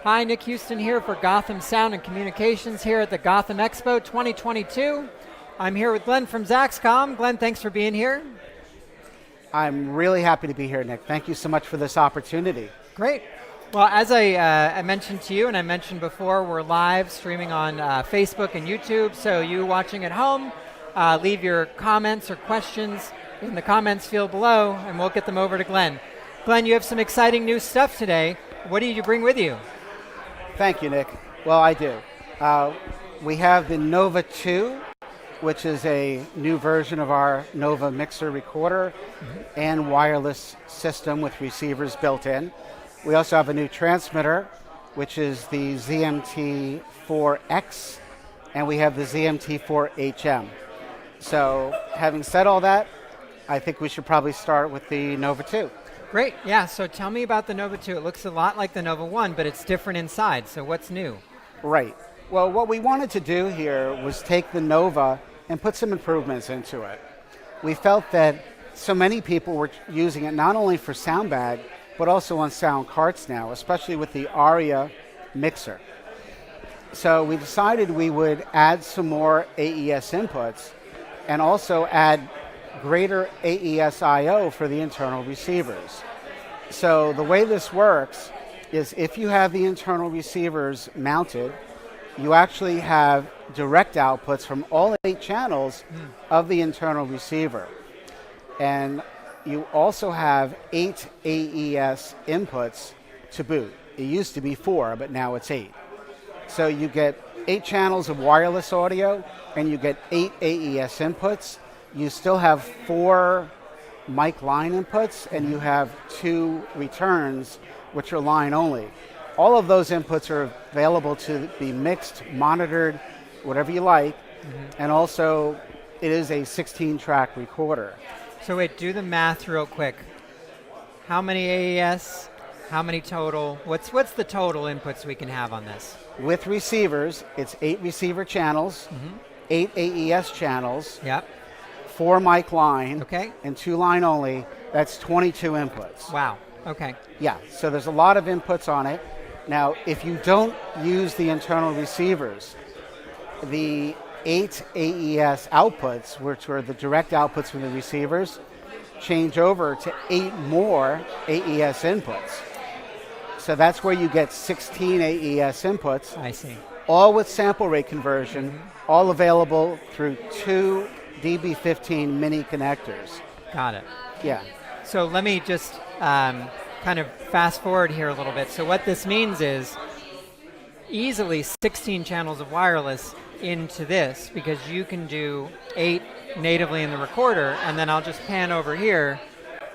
Hi, Nick Houston here for Gotham Sound and Communications here at the Gotham Expo 2022. I'm here with Glenn from Zaxcom. Glenn, thanks for being here. I'm really happy to be here, Nick. Thank you so much for this opportunity. Great. Well, as I mentioned to you and I mentioned before, we're live streaming on Facebook and YouTube, so you watching at home, leave your comments or questions in the comments field below, and we'll get them over to Glenn. Glenn, you have some exciting new stuff today. What do you bring with you? Thank you, Nick. Well, I do. We have the Nova 2, which is a new version of our Nova mixer recorder and wireless system with receivers built in. We also have a new transmitter, which is the ZMT4X, and we have the ZMT4HM. So having said all that, I think we should probably start with the Nova 2. Great, yeah, so tell me about the Nova 2. It looks a lot like the Nova 1, but it's different inside, so what's new? Right. Well, what we wanted to do here was take the Nova and put some improvements into it. We felt that so many people were using it not only for sound bag, but also on sound carts now, especially with the Aria mixer. So we decided we would add some more AES inputs and also add greater AES I/O for the internal receivers. So the way this works is if you have the internal receivers mounted, you actually have direct outputs from all 8 channels of the internal receiver. And you also have 8 AES inputs to boot. It used to be 4, but now it's 8. So you get 8 channels of wireless audio and you get 8 AES inputs. You still have 4 mic line inputs and you have 2 returns, which are line only. All of those inputs are available to be mixed, monitored, whatever you like, and also it is a 16-track recorder. So wait, do the math real quick. How many AES? How many total? What's the total inputs we can have on this? With receivers, it's 8 receiver channels, 8 AES channels, Yep. 4 mic line, Okay. and 2 line only. That's 22 inputs. Wow. Okay. Yeah, so there's a lot of inputs on it. Now, if you don't use the internal receivers, the 8 AES outputs, which were the direct outputs from the receivers, change over to 8 more AES inputs. So that's where you get 16 AES inputs, I see. all with sample rate conversion, all available through 2 DB15 mini connectors. Got it. Yeah. So let me just kind of fast forward here a little bit. So what this means is easily 16 channels of wireless into this, because you can do 8 natively in the recorder, and then I'll just pan over here,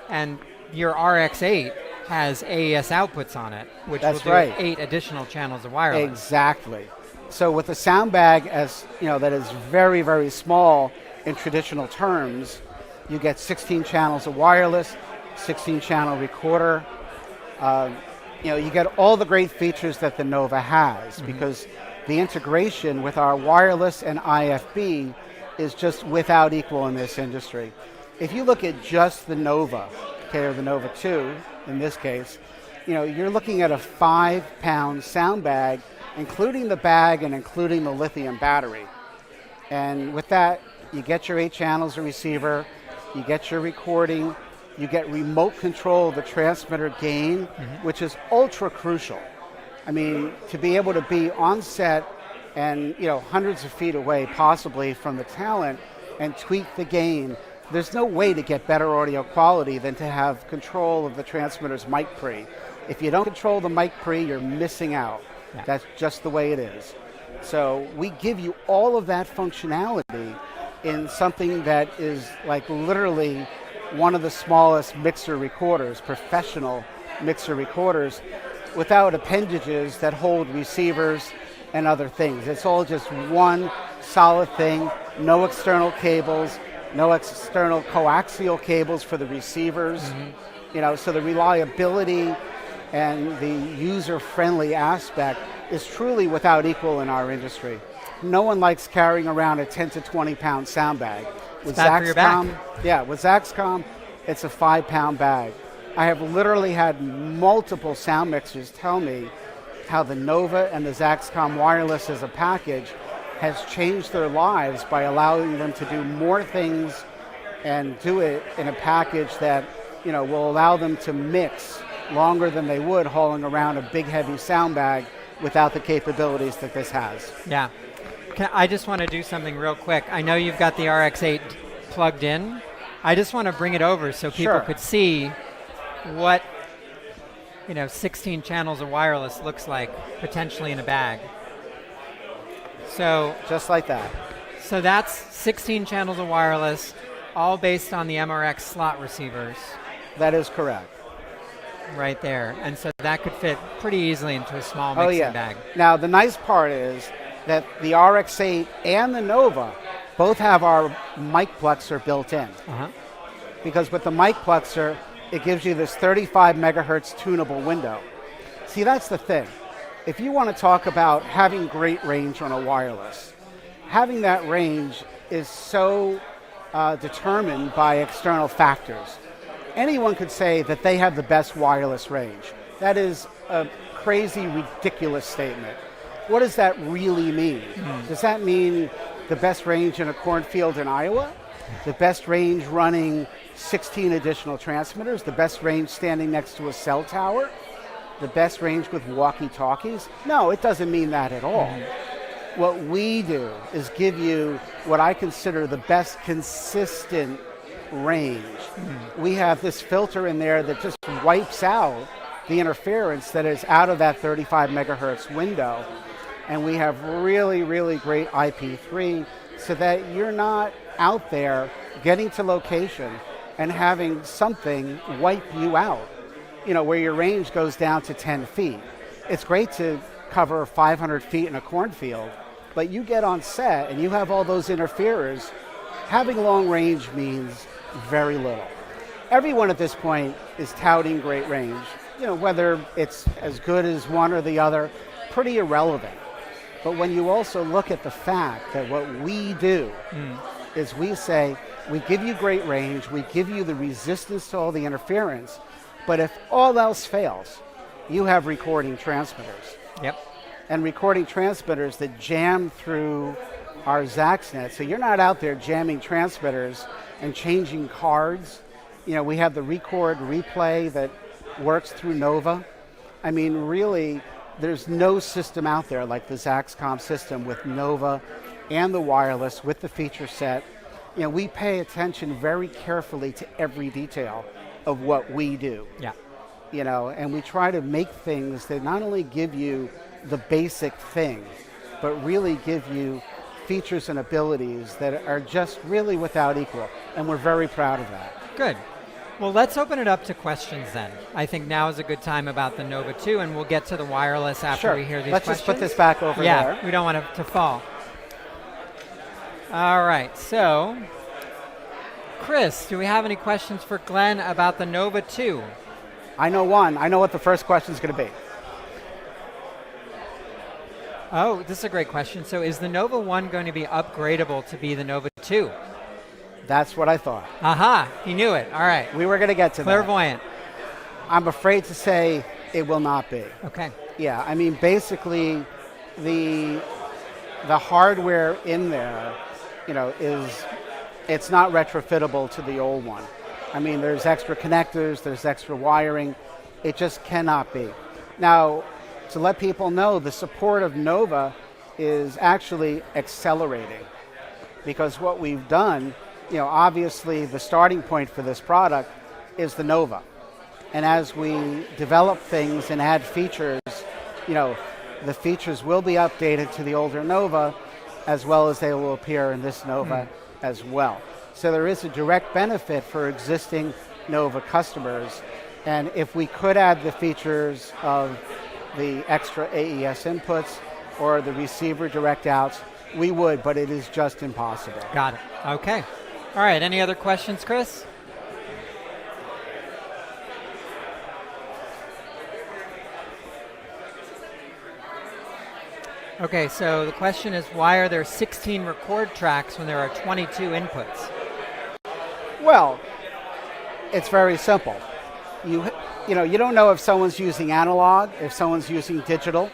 and your RX8 has AES outputs on it, which That's will do right. 8 additional channels of wireless. Exactly. So with a sound bag, as you know, that is very, very small in traditional terms, you get 16 channels of wireless, 16 channel recorder. You get all the great features that the Nova has, because the integration with our wireless and IFB is just without equal in this industry. If you look at just the Nova, okay, or the Nova 2 in this case, you're looking at a 5-pound sound bag, including the bag and including the lithium battery. And with that, you get your 8 channels of receiver, you get your recording, you get remote control of the transmitter gain, which is ultra crucial. I mean, to be able to be on set and hundreds of feet away possibly from the talent and tweak the gain, there's no way to get better audio quality than to have control of the transmitter's mic pre. If you don't control the mic pre, you're missing out. Yeah. That's just the way it is. So we give you all of that functionality in something that is like literally one of the smallest mixer recorders, professional mixer recorders, without appendages that hold receivers and other things. It's all just one solid thing, no external cables, no external coaxial cables for the receivers. So the reliability and the user-friendly aspect is truly without equal in our industry. No one likes carrying around a 10 to 20 pound sound bag. With bad for your back. Yeah, with Zaxcom, it's a 5-pound bag. I have literally had multiple sound mixers tell me how the Nova and the Zaxcom wireless as a package has changed their lives by allowing them to do more things and do it in a package that will allow them to mix longer than they would hauling around a big heavy sound bag without the capabilities that this has. Yeah. I just want to do something real quick. I know you've got the RX-8 plugged in. I just want to bring it over so people could see what 16 channels of wireless looks like potentially in a bag. So just like that. So that's 16 channels of wireless, all based on the MRX slot receivers. That is correct. Right there. And so that could fit pretty easily into a small mixing bag. Now the nice part is that the RX-8 and the Nova both have our mic plexer built in. Because with the mic plexer, it gives you this 35 megahertz tunable window. See, that's the thing. If you want to talk about having great range on a wireless, having that range is so determined by external factors. Anyone could say that they have the best wireless range. That is a crazy, ridiculous statement. What does that really mean? Does that mean the best range in a cornfield in Iowa? The best range running 16 additional transmitters? The best range standing next to a cell tower? The best range with walkie-talkies? No, it doesn't mean that at all. What we do is give you what I consider the best consistent range. We have this filter in there that just wipes out the interference that is out of that 35 megahertz window. And we have really, really great IP3 so that you're not out there getting to location and having something wipe you out, where your range goes down to 10 feet. It's great to cover 500 feet in a cornfield, but you get on set and you have all those interferers. Having long range means very little. Everyone at this point is touting great range. Whether it's as good as one or the other, pretty irrelevant. But when you also look at the fact that what we do is we say, we give you great range, we give you the resistance to all the interference, but if all else fails, you have recording transmitters. Yep. And recording transmitters that jam through our ZaxNet. So you're not out there jamming transmitters and changing cards. We have the record replay that works through Nova. I mean, really, there's no system out there like the Zaxcom system with Nova and the wireless with the feature set. We pay attention very carefully to every detail of what we do. Yeah. And we try to make things that not only give you the basic thing, but really give you features and abilities that are just really without equal. And we're very proud of that. Good. Well, let's open it up to questions then. I think now is a good time about the Nova 2, and we'll get to the wireless after we hear these questions. Let's just put this back over there. Yeah, we don't want it to fall. All right, so Chris, do we have any questions for Glenn about the Nova 2? I know one. I know what the first question is going to be. Oh, this is a great question. So is the Nova 1 going to be upgradable to be the Nova 2? That's what I thought. Aha, he knew it. All right. We were going to get to Clairvoyant. that. I'm afraid to say it will not be. Okay. Yeah, I mean, basically, the hardware in there, it's not retrofittable to the old one. I mean, there's extra connectors, there's extra wiring. It just cannot be. Now, to let people know, the support of Nova is actually accelerating, because what we've done, obviously the starting point for this product is the Nova. And as we develop things and add features, the features will be updated to the older Nova, as well as they will appear in this Nova as well. So there is a direct benefit for existing Nova customers. And if we could add the features of the extra AES inputs or the receiver direct outs, we would, but it is just impossible. Got it. Okay. All right. Any other questions, Chris? Okay, so the question is, why are there 16 record tracks when there are 22 inputs? Well, it's very simple. you don't know if someone's using analog, if someone's using digital.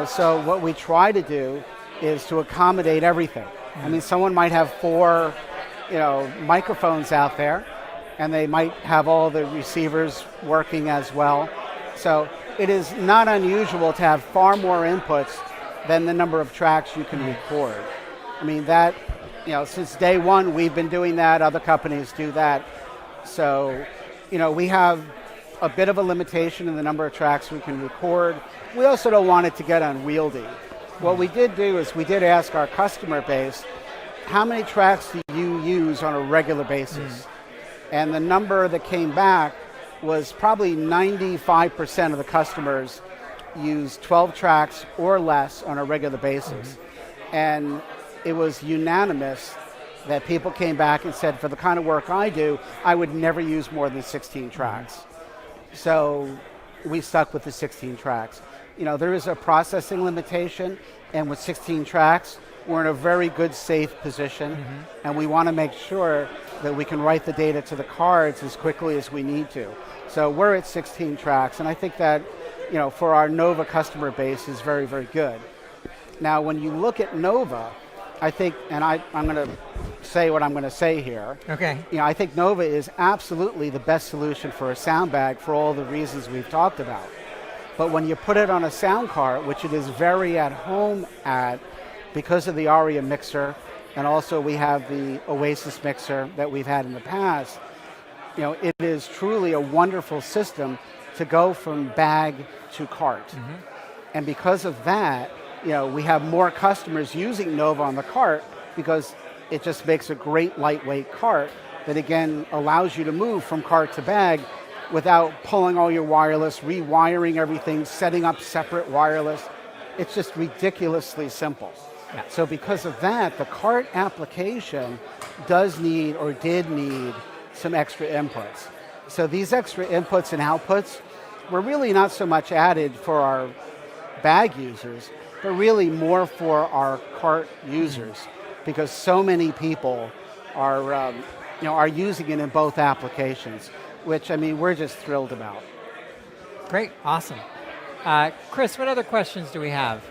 So what we try to do is to accommodate everything. I mean, someone might have 4, microphones out there, and they might have all the receivers working as well. So it is not unusual to have far more inputs than the number of tracks you can record. I mean, that, since day one, we've been doing that. Other companies do that. So, we have a bit of a limitation in the number of tracks we can record. We also don't want it to get unwieldy. What we did do is we did ask our customer base, how many tracks do you use on a regular basis? And the number that came back was probably 95% of the customers use 12 tracks or less on a regular basis. And it was unanimous that people came back and said, for the kind of work I do, I would never use more than 16 tracks. So we stuck with the 16 tracks. There is a processing limitation, and with 16 tracks, we're in a very good, safe position, and we want to make sure that we can write the data to the cards as quickly as we need to. So we're at 16 tracks, and I think that, for our Nova customer base is very, very good. Now, when you look at Nova, I think, and I'm going to say what I'm going to say here. Okay. I think Nova is absolutely the best solution for a sound bag for all the reasons we've talked about. But when you put it on a sound card, which it is very at home at, because of the Aria mixer, and also we have the Oasis mixer that we've had in the past, it is truly a wonderful system to go from bag to cart. And because of that, we have more customers using Nova on the cart because it just makes a great lightweight cart that again allows you to move from cart to bag without pulling all your wireless, rewiring everything, setting up separate wireless. It's just ridiculously simple. Yeah. So because of that, the cart application does need or did need some extra inputs. So these extra inputs and outputs were really not so much added for our bag users, but really more for our cart users, because so many people are using it in both applications, which, we're just thrilled about. Great, awesome. Chris, what other questions do we have?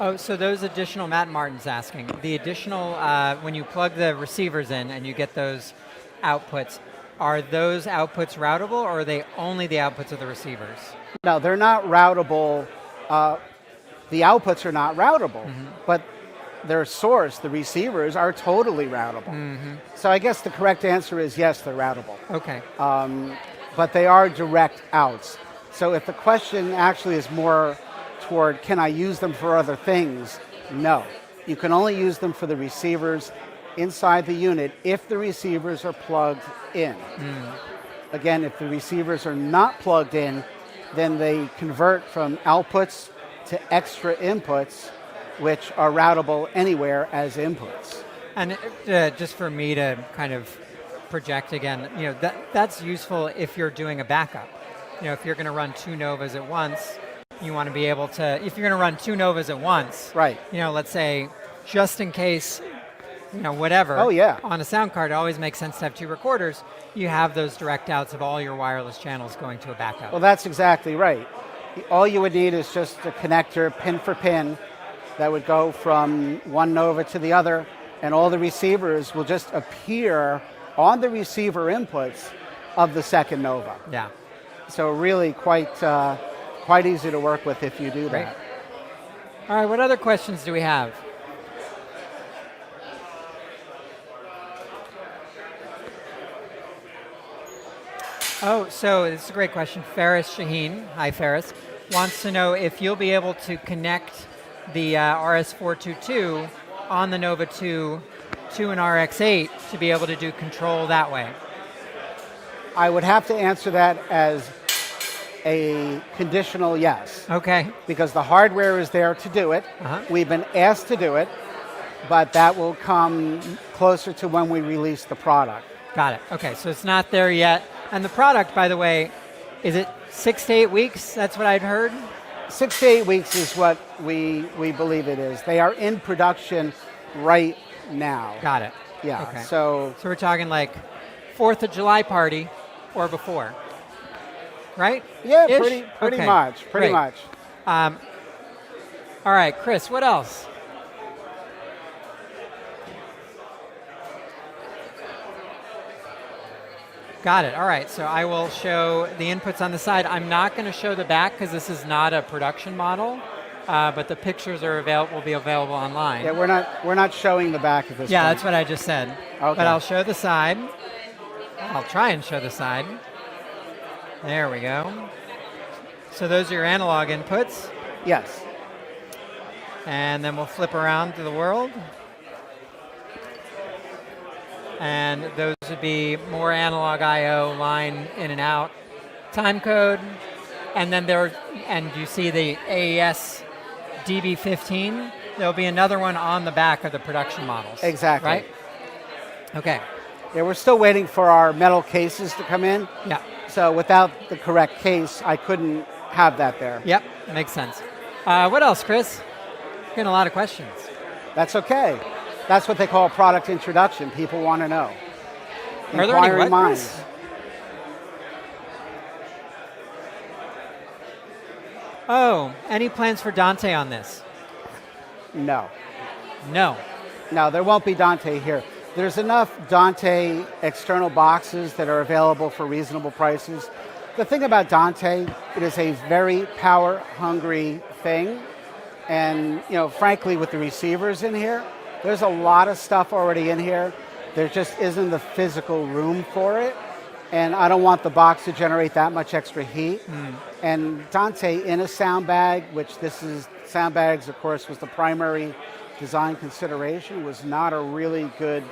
Oh, so those additional, Matt Martin's asking, the additional, when you plug the receivers in and you get those outputs, are those outputs routable, or are they only the outputs of the receivers? No, they're not routable. The outputs are not routable, but their source, the receivers, are totally routable. So I guess the correct answer is yes, they're routable. Okay. But they are direct outs. So if the question actually is more toward, can I use them for other things? No. You can only use them for the receivers inside the unit if the receivers are plugged in. Again, if the receivers are not plugged in, then they convert from outputs to extra inputs, which are routable anywhere as inputs. And just for me to kind of project again, that's useful if you're doing a backup. If you're going to run 2 Novas at once, you want to be able to, if you're going to run 2 Novas at once, right? Let's say, just in case, whatever. Oh yeah. On a sound card, it always makes sense to have 2 recorders. You have those direct outs of all your wireless channels going to a backup. Well, that's exactly right. All you would need is just a connector, pin for pin, that would go from one Nova to the other, and all the receivers will just appear on the receiver inputs of the second Nova. Yeah. So really quite easy to work with if you do that. All right, what other questions do we have? Oh, so this is a great question. Ferris Shaheen, hi Ferris, wants to know if you'll be able to connect the RS422 on the Nova 2 to an RX8 to be able to do control that way. I would have to answer that as a conditional yes. Okay. Because the hardware is there to do it. We've been asked to do it, but that will come closer to when we release the product. Got it. Okay, so it's not there yet. And the product, by the way, is it 6 to 8 weeks? That's what I'd heard? 6 to 8 weeks is what we believe it is. They are in production right now. Got it. Yeah. Okay. So we're talking like 4th of July party or before, right? yeah, Ish? pretty Okay. much. Pretty Great. much. All right, Chris, what else? Got it. All right, so I will show the inputs on the side. I'm not going to show the back because this is not a production model, but the pictures are will be available online. Yeah, we're not showing the back of this. Yeah, point. that's what I just said. Okay. But I'll show the side. I'll try and show the side. There we go. So those are your analog inputs. Yes. And then we'll flip around to the world. And those would be more analog I/O line in and out, time code, and then and you see the AES DB15. There'll be another one on the back of the production models. Exactly. Right? Okay. Yeah, we're still waiting for our metal cases to come in. Yeah. So without the correct case, I couldn't have that there. Yep, makes sense. What else, Chris? Getting a lot of questions. That's okay. That's what they call a product introduction. People want to know. Are there any Inquiring what, minds. Chris? Oh, any plans for Dante on this? No. No. No, there won't be Dante here. There's enough Dante external boxes that are available for reasonable prices. The thing about Dante, it is a very power-hungry thing. And, frankly, with the receivers in here, there's a lot of stuff already in here. There just isn't the physical room for it. And I don't want the box to generate that much extra heat. And Dante in a sound bag, which sound bags, of course, was the primary design consideration, was not a really good,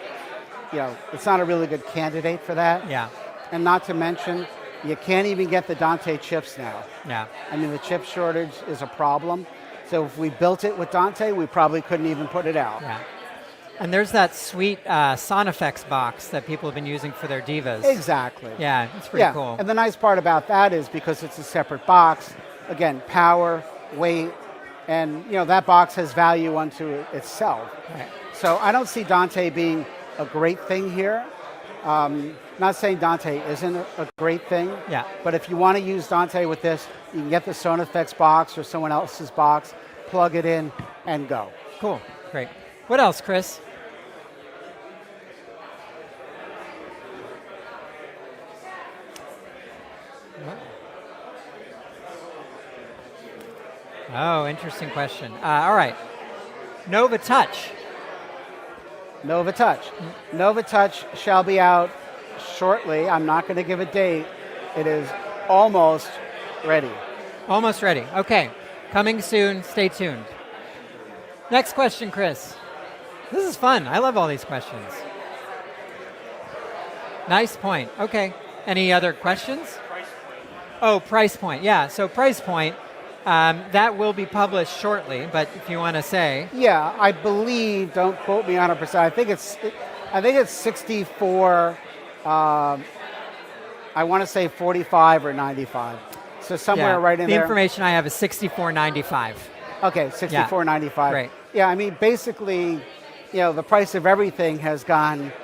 it's not a really good candidate for that. Yeah. And not to mention, you can't even get the Dante chips now. Yeah. I mean, the chip shortage is a problem. So if we built it with Dante, we probably couldn't even put it out. Yeah. And there's that sweet Sonifex box that people have been using for their Divas. Exactly. Yeah, it's pretty cool. And the nice part about that is because it's a separate box, again, power, weight, and that box has value unto itself. Right. So I don't see Dante being a great thing here. Not saying Dante isn't a great thing, Yeah. but if you want to use Dante with this, you can get the Sonifex box or someone else's box, plug it in, and go. Cool. Great. What else, Chris? Oh, interesting question. All right. Nova Touch. Nova Touch. Nova Touch shall be out shortly. I'm not going to give a date. It is almost ready. Almost ready. Okay. Coming soon. Stay tuned. Next question, Chris. This is fun. I love all these questions. Nice point. Okay. Any other questions? Oh, price point. Yeah. So price point. That will be published shortly, but if you want to say. Yeah, I believe, don't quote me 100%, I think it's 64, I want to say 45 or 95. So somewhere right in the there. The information I have is 64.95. Okay, 64.95. Yeah, great. Yeah, I mean, basically, the price of everything has gone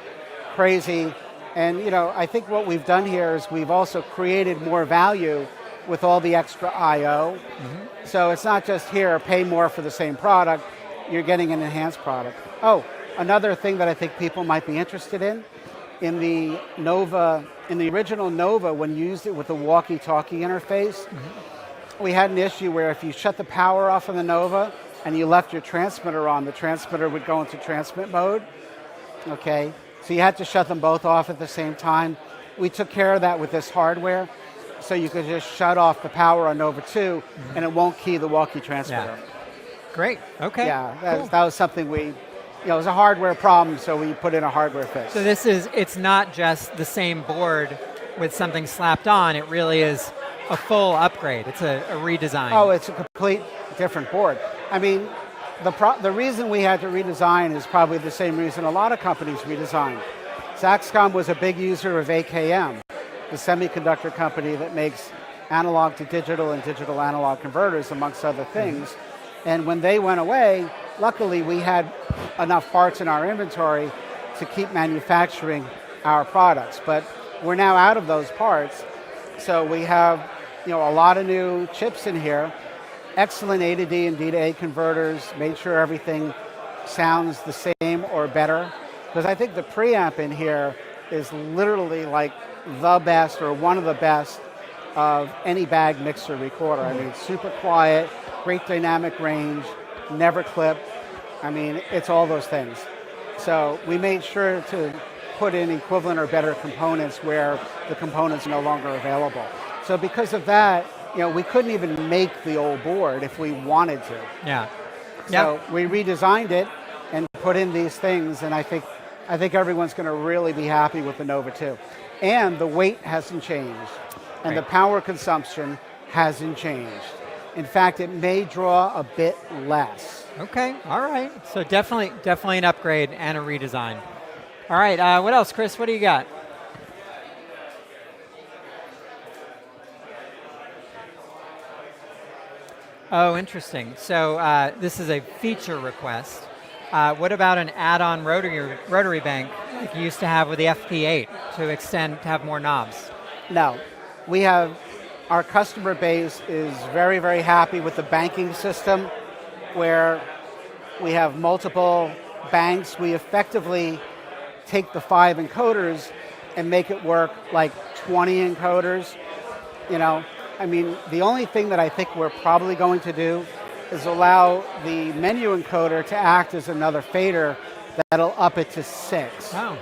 crazy. And, I think what we've done here is we've also created more value with all the extra I/O. Mm-hmm. So it's not just here, pay more for the same product, you're getting an enhanced product. Oh, another thing that I think people might be interested in the Nova, in the original Nova, when you used it with the walkie-talkie interface, we had an issue where if you shut the power off of the Nova and you left your transmitter on, the transmitter would go into transmit mode. Okay, so you had to shut them both off at the same time. We took care of that with this hardware. So you could just shut off the power on Nova 2 and it won't key the walkie transmitter. Yeah. Great. Okay. Yeah, cool. that was something it was a hardware problem, so we put in a hardware fix. So it's not just the same board with something slapped on, it really is a full upgrade. It's a redesign. Oh, it's a complete different board. I mean, the reason we had to redesign is probably the same reason a lot of companies redesigned. Zaxcom was a big user of AKM, the semiconductor company that makes analog to digital and digital analog converters, amongst other things. And when they went away, luckily we had enough parts in our inventory to keep manufacturing our products. But we're now out of those parts, so we have a lot of new chips in here, excellent A to D and D to A converters, made sure everything sounds the same or better. Because I think the preamp in here is literally like the best or one of the best of any bag mixer recorder. I mean, super quiet, great dynamic range, never clip. I mean, it's all those things. So we made sure to put in equivalent or better components where the components are no longer available. So because of that, we couldn't even make the old board if we wanted to. Yeah. So we redesigned it and put in these things, and I think everyone's going to really be happy with the Nova 2. And the weight hasn't changed, and the power consumption hasn't changed. In fact, it may draw a bit less. Okay, all right. So definitely an upgrade and a redesign. All right, what else, Chris? What do you got? Oh, interesting. So this is a feature request. What about an add-on rotary bank like you used to have with the FP8 to have more knobs? No. Our customer base is very, very happy with the banking system where we have multiple banks. We effectively take the 5 encoders and make it work like 20 encoders. I mean, the only thing that I think we're probably going to do is allow the menu encoder to act as another fader that'll up it to 6. Oh.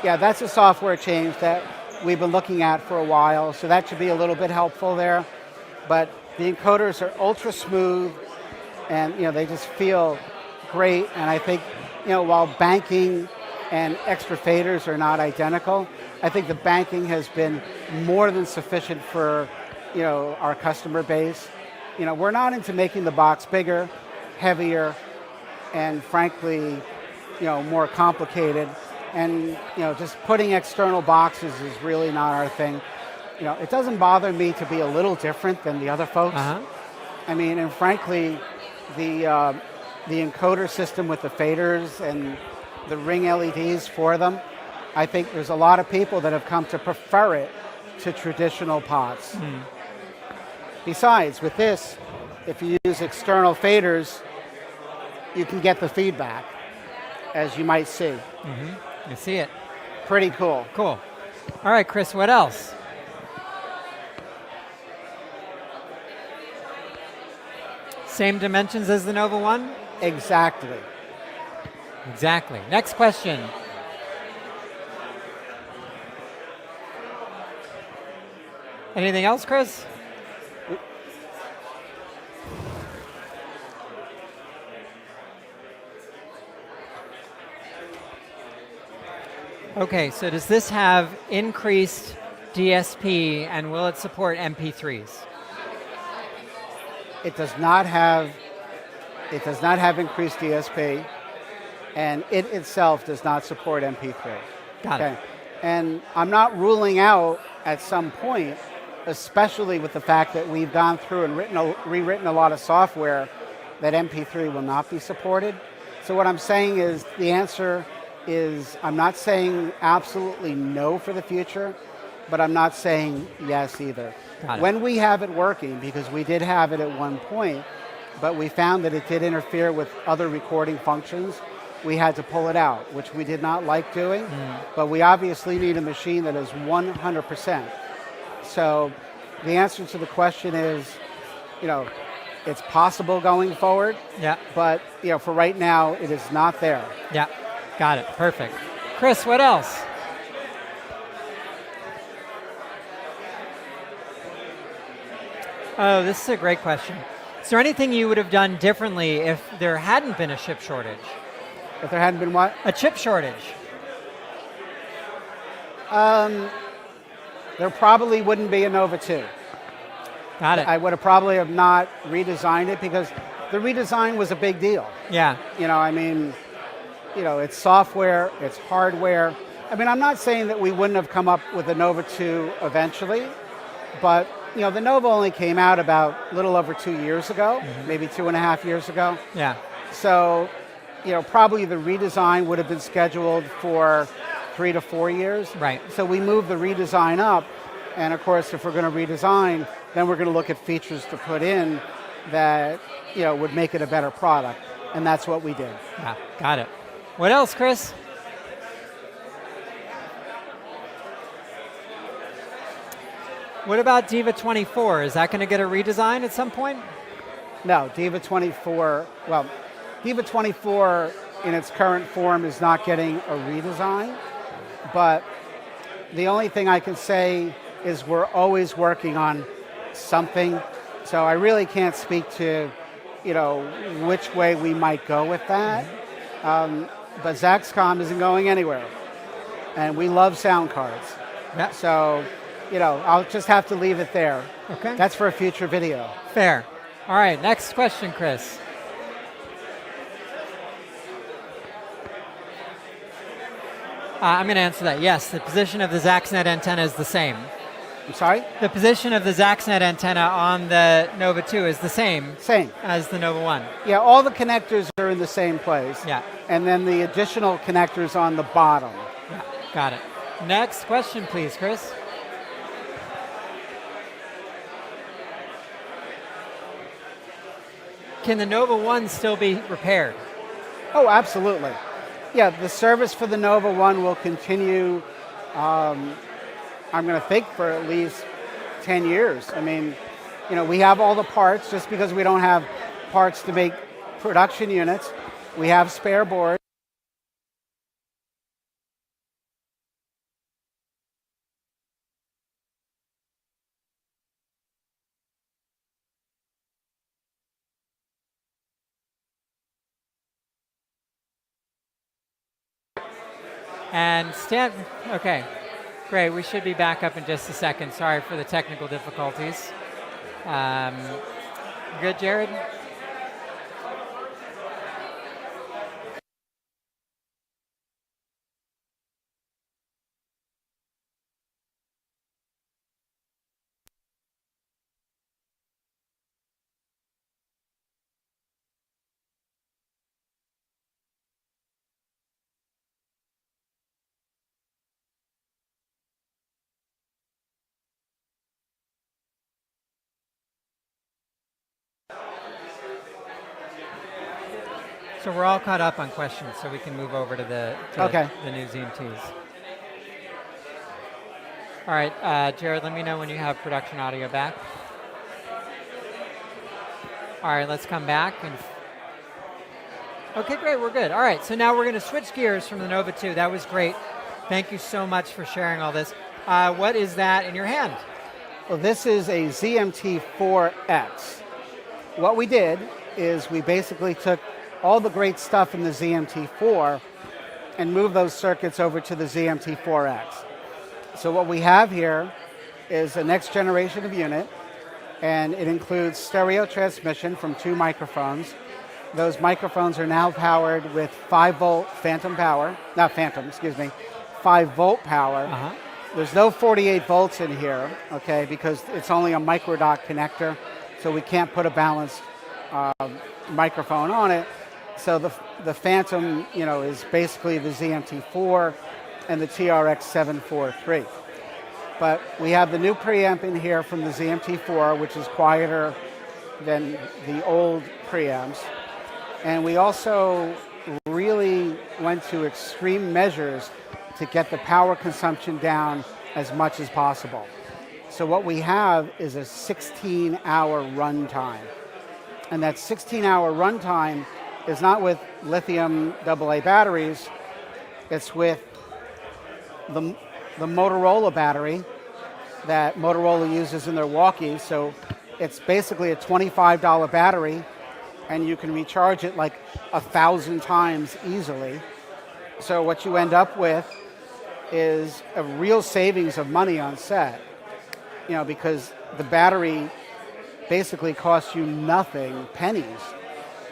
Yeah, that's a software change that we've been looking at for a while, so that should be a little bit helpful there. But the encoders are ultra smooth, and they just feel great. And I think while banking and extra faders are not identical, I think the banking has been more than sufficient for our customer base. We're not into making the box bigger, heavier, and frankly, more complicated. And just putting external boxes is really not our thing. It doesn't bother me to be a little different than the other folks. I mean, and frankly, the encoder system with the faders and the ring LEDs for them, I think there's a lot of people that have come to prefer it to traditional pots. Besides, with this, if you use external faders, you can get the feedback, as you might see. You see it. Pretty cool. Cool. All right, Chris, what else? Same dimensions as the Nova 1? Exactly. Exactly. Next question. Anything else, Chris? Okay, so does this have increased DSP and will it support MP3s? It does not have increased DSP, and it itself does not support MP3. Got it. And I'm not ruling out at some point, especially with the fact that we've gone through and rewritten a lot of software, that MP3 will not be supported. So what I'm saying is the answer is I'm not saying absolutely no for the future, but I'm not saying yes either. When we have it working, because we did have it at one point, but we found that it did interfere with other recording functions, we had to pull it out, which we did not like doing, but we obviously need a machine that is 100%. So the answer to the question is, it's possible going forward, but for right now, it is not there. Yeah. Got it. Perfect. Chris, what else? Oh, this is a great question. Is there anything you would have done differently if there hadn't been a chip shortage? If there hadn't been what? A chip shortage. There probably wouldn't be a Nova 2. Got it. I would have probably have not redesigned it because the redesign was a big deal. Yeah. It's software, it's hardware. I mean, I'm not saying that we wouldn't have come up with a Nova 2 eventually, but You know, the Nova only came out about a little over 2 years ago, maybe 2.5 years ago. Yeah. So, you know, probably the redesign would have been scheduled for 3 to 4 years. Right. So we moved the redesign up, and of course, if we're going to redesign, then we're going to look at features to put in that, you know, would make it a better product, and that's what we did. Yeah, got it. What else, Chris? What about Diva 24? Is that going to get a redesign at some point? No, Diva 24, well, Diva 24 in its current form is not getting a redesign, but the only thing I can say is we're always working on something, so I really can't speak to, you know, which way we might go with that. But Zaxcom isn't going anywhere, and we love sound cards. Yeah. So, you know, I'll just have to leave it there. Okay. That's for a future video. Fair. All right, next question, Chris. I'm going to answer that. Yes, the position of the Zaxnet antenna is the same. I'm sorry? The position of the Zaxnet antenna on the Nova 2 is the same. Same. As the Nova 1. Yeah, all the connectors are in the same place. Yeah. And then the additional connectors on the bottom. Yeah, got it. Next question, please, Chris. Can the Nova 1 still be repaired? Oh, absolutely. Yeah, the service for the Nova 1 will continue, I'm going to think, for at least 10 years. I mean, you know, we have all the parts. Just because we don't have parts to make production units, we have spare boards. And Stan, okay, great. We should be back up in just a second. Sorry for the technical difficulties. Good, Jared? So we're all caught up on questions, so we can move over to the new ZMTs. All right, Jared, let me know when you have production audio back. All right, let's come back. Okay, great, we're good. All right, so now we're going to switch gears from the Nova 2. That was great. Thank you so much for sharing all this. What is that in your hand? Well, this is a ZMT4X. What we did is we basically took all the great stuff in the ZMT4 and moved those circuits over to the ZMT4X. So what we have here is a next generation of unit, and it includes stereo transmission from 2 microphones. Those microphones are now powered with 5-volt phantom power, 5-volt power. There's no 48 volts in here, okay, because it's only a microdot connector, so we can't put a balanced microphone on it. So the Phantom, you know, is basically the ZMT4 and the TRX 743. But we have the new preamp in here from the ZMT4, which is quieter than the old preamps. And we also really went to extreme measures to get the power consumption down as much as possible. So what we have is a 16-hour runtime. And that 16-hour runtime is not with lithium AA batteries, it's with the Motorola battery that Motorola uses in their walkies. So it's basically a $25 battery, and you can recharge it like 1,000 times easily. So what you end up with is a real savings of money on set, you know, because the battery basically costs you nothing, pennies,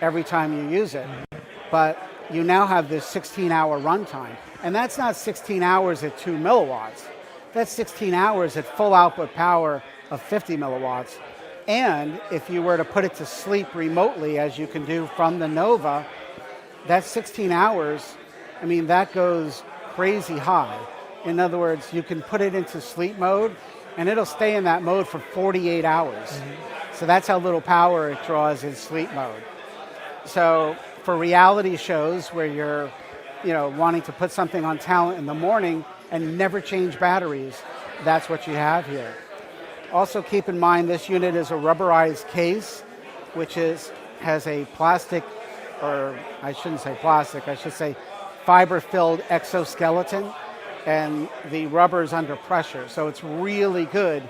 every time you use it. But you now have this 16-hour runtime. And that's not 16 hours at 2 milliwatts. That's 16 hours at full output power of 50 milliwatts. And if you were to put it to sleep remotely, as you can do from the Nova, that's 16 hours. I mean, that goes crazy high. In other words, you can put it into sleep mode, and it'll stay in that mode for 48 hours. So that's how little power it draws in sleep mode. So for reality shows where you're wanting to put something on talent in the morning and never change batteries, that's what you have here. Also keep in mind this unit is a rubberized case, which has a plastic, or I shouldn't say plastic, I should say fiber-filled exoskeleton, and the rubber is under pressure. So it's really good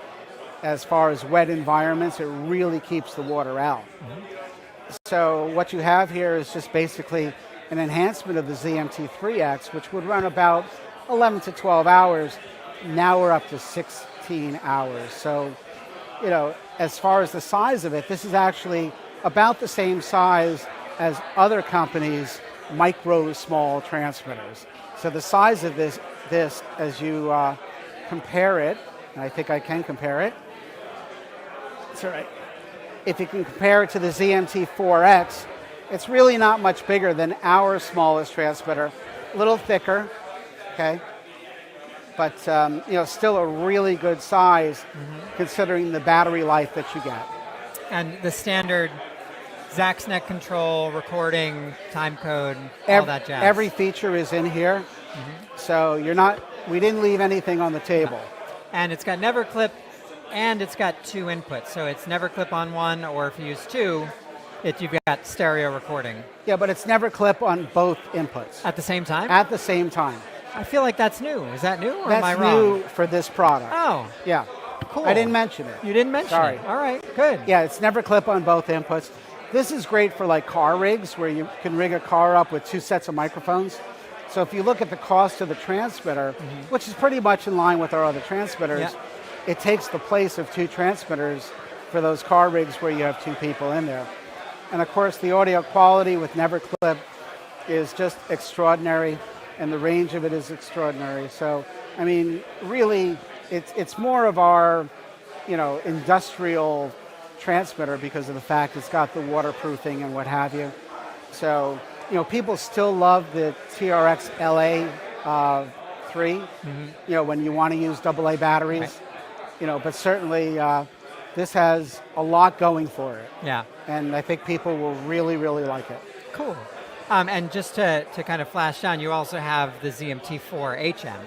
as far as wet environments. It really keeps the water out. So what you have here is just basically an enhancement of the ZMT3X, which would run about 11 to 12 hours. Now we're up to 16 hours. So, as far as the size of it, this is actually about the same size as other companies' micro small transmitters. So the size of this as you compare it, and I think I can compare it. That's all right. If you can compare it to the ZMT4X, it's really not much bigger than our smallest transmitter. A little thicker, okay? But still a really good size considering the battery life that you get. And the standard Zaxcom control, recording, time code, all that jazz. Every feature is in here, so we didn't leave anything on the table. And it's got never clip, and it's got 2 inputs. So it's never clip on one, or if you use 2, you've got stereo recording. Yeah, but it's never clip on both inputs. At the same time? At the same time. I feel like that's new. Is that new, or that's am I wrong? New for this product. Oh. Yeah. Cool. I didn't mention it. You didn't mention Sorry. it. All right, good. Yeah, it's never clip on both inputs. This is great for like car rigs where you can rig a car up with 2 sets of microphones. So if you look at the cost of the transmitter, which is pretty much in line with our other transmitters, it takes the place of 2 transmitters for those car rigs where you have 2 people in there. And of course, the audio quality with never clip is just extraordinary, and the range of it is extraordinary. So, I mean, really, it's more of our, industrial transmitter because of the fact it's got the waterproofing and what have you. So, people still love the TRX LA 3, when you want to use AA batteries, but certainly this has a lot going for it. Yeah. And I think people will really, really like it. Cool. And just to kind of flash down, you also have the ZMT4 HM.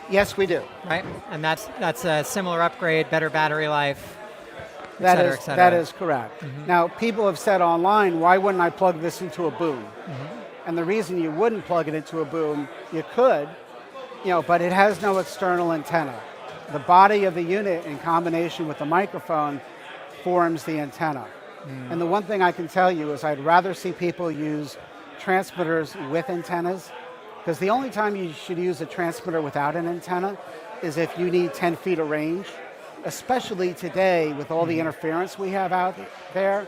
Yes, we do. Right? And that's a similar upgrade, better battery life, That et is correct. Now, people have said online, why wouldn't I plug this into a boom? And the reason you wouldn't plug it into a boom, you could, but it has no external antenna. The body of the unit in combination with the microphone forms the antenna. And the one thing I can tell you is I'd rather see people use transmitters with antennas, because the only time you should use a transmitter without an antenna is if you need 10 feet of range, especially today with all the interference we have out there.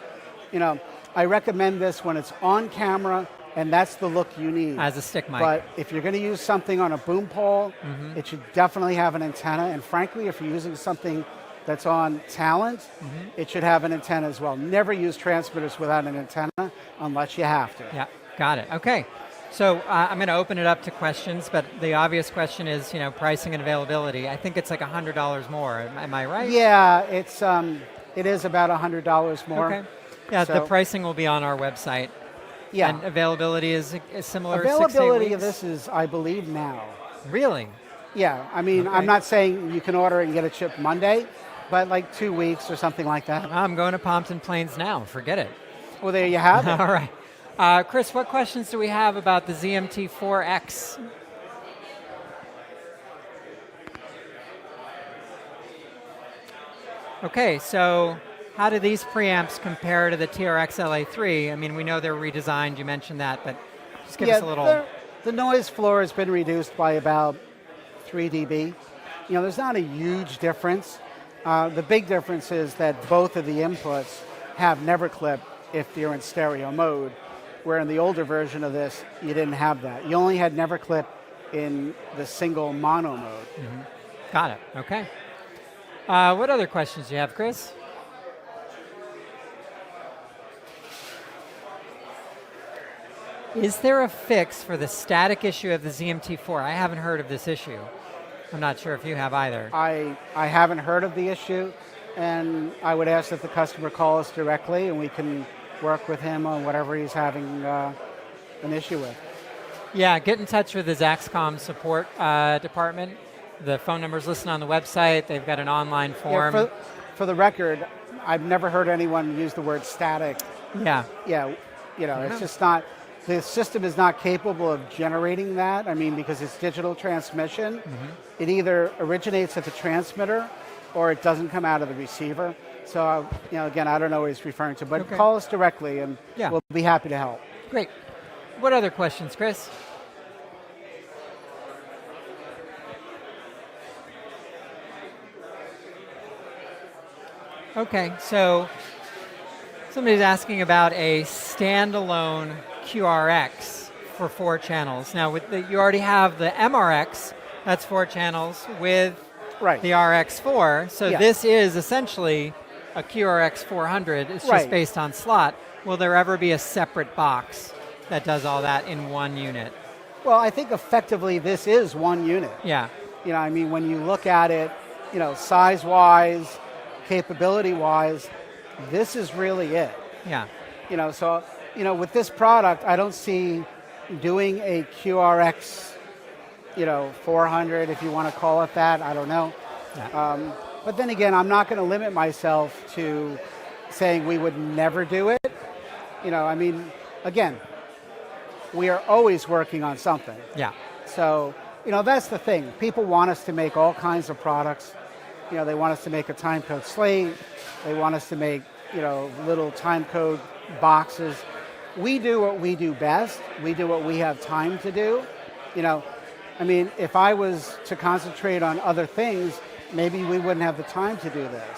I recommend this when it's on camera, and that's the look you need. As a stick mic. But if you're going to use something on a boom pole, it should definitely have an antenna. And frankly, if you're using something that's on talent, it should have an antenna as well. Never use transmitters without an antenna unless you have to. Yeah, got it. Okay. So I'm going to open it up to questions, but the obvious question is, pricing and availability. I think it's like $100 more. Am I right? Yeah, it is about $100 more. Okay. Yeah, so the pricing will be on our website. Yeah. And availability is similar. Availability 6 to 8 of this is, I believe, now. Really? Yeah. I mean, I'm not saying you can order it and get it shipped Monday, but like 2 weeks or something like that. I'm going to Pompton Plains now. Forget it. Well, there you have it. All right. Chris, what questions do we have about the ZMT4X? Okay, so how do these preamps compare to the TRX LA3? I mean, we know they're redesigned. You mentioned that, but just give us a little. The noise floor has been reduced by about 3 dB. There's not a huge difference. The big difference is that both of the inputs have never clip if you're in stereo mode, where in the older version of this, you didn't have that. You only had never clip in the single mono mode. Got it. Okay. What other questions do you have, Chris? Is there a fix for the static issue of the ZMT4? I haven't heard of this issue. I'm not sure if you have either. I haven't heard of the issue, and I would ask that the customer call us directly, and we can work with him on whatever he's having an issue with. Yeah, get in touch with the Zaxcom support department. The phone number's listed on the website. They've got an online form. Yeah, for the record, I've never heard anyone use the word static. Yeah. Yeah, it's just not, the system is not capable of generating that. I mean, because it's digital transmission, it either originates at the transmitter or it doesn't come out of the receiver. So, again, I don't know what he's referring to, but call us directly and we'll be happy to help. Great. What other questions, Chris? Okay, so somebody's asking about a standalone QRX for 4 channels. Now, you already have the MRX, that's 4 channels, with the RX4. So this is essentially a QRX 400. It's just based on slot. Will there ever be a separate box that does all that in one unit? Well, I think effectively this is one unit. Yeah. I mean, when you look at it, size-wise, capability-wise, this is really it. Yeah. So, with this product, I don't see doing a QRX, 400, if you want to call it that. I don't know. Yeah. But then again, I'm not going to limit myself to saying we would never do it. I mean, again, we are always working on something. Yeah. So, that's the thing. People want us to make all kinds of products. They want us to make a time code slate. They want us to make, little time code boxes. We do what we do best. We do what we have time to do. I mean, if I was to concentrate on other things, maybe we wouldn't have the time to do this.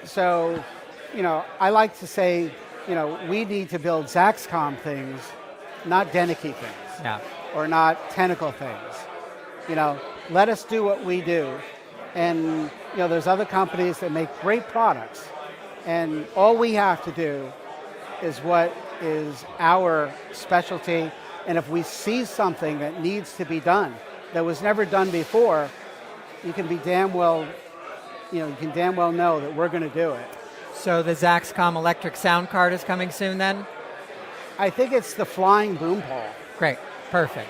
So, I like to say, we need to build Zaxcom things, not Denicky things, or not Tentacle things. Let us do what we do. And, there's other companies that make great products. And all we have to do is what is our specialty. And if we see something that needs to be done that was never done before, you can be damn well, you can damn well know that we're going to do it. So the Zaxcom electric sound card is coming soon then? I think it's the flying boom pole. Great, perfect.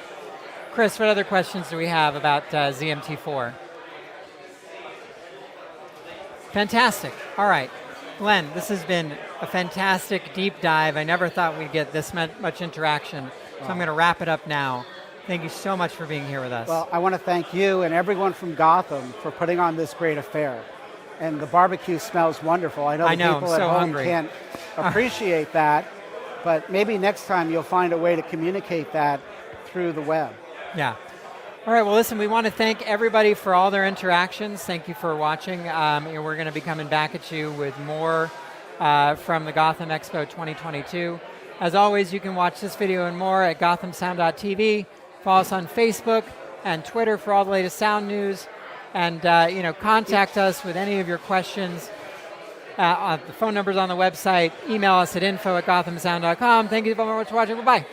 Chris, what other questions do we have about ZMT4? Fantastic. All right. Glenn, this has been a fantastic deep dive. I never thought we'd get this much interaction. So I'm going to wrap it up now. Thank you so much for being here with us. Well, I want to thank you and everyone from Gotham for putting on this great affair. And the barbecue smells wonderful. I know people at home can't appreciate that, but maybe next time you'll find a way to communicate that through the web. Yeah. All right, well, listen, we want to thank everybody for all their interactions. Thank you for watching. We're going to be coming back at you with more from the Gotham Expo 2022. As always, you can watch this video and more at gothamsound.tv. Follow us on Facebook and Twitter for all the latest sound news. And, contact us with any of your questions. The phone number's on the website. Email us at info@gothamsound.com. Thank you very much for watching. Bye-bye.